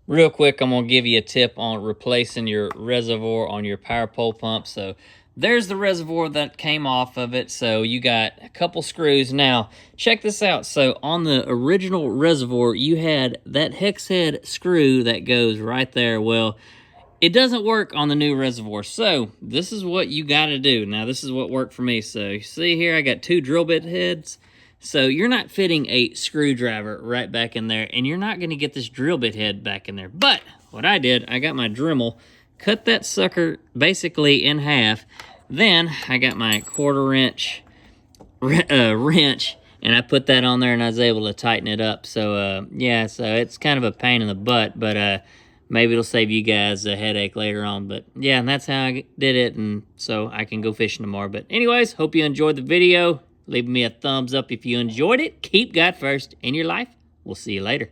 Real quick, I'm gonna give you a tip on replacing your reservoir on your power pole pump. So there's the reservoir that came off of it. So you got a couple screws. Now, check this out. So on the original reservoir, you had that hex head screw that goes right there. Well, it doesn't work on the new reservoir. So this is what you gotta do. Now, this is what worked for me. So you see here, I got two drill bit heads. So you're not fitting a screwdriver right back in there, and you're not gonna get this drill bit head back in there. But what I did, I got my Dremel, cut that sucker basically in half. Then I got my 1/4 inch wrench, and I put that on there, and I was able to tighten it up. So yeah, so it's kind of a pain in the butt, but maybe it'll save you guys a headache later on. But yeah, and that's how I did it, and so I can go fishing tomorrow. But anyways, hope you enjoyed the video. Leave me a thumbs up if you enjoyed it. Keep God first in your life. We'll see you later.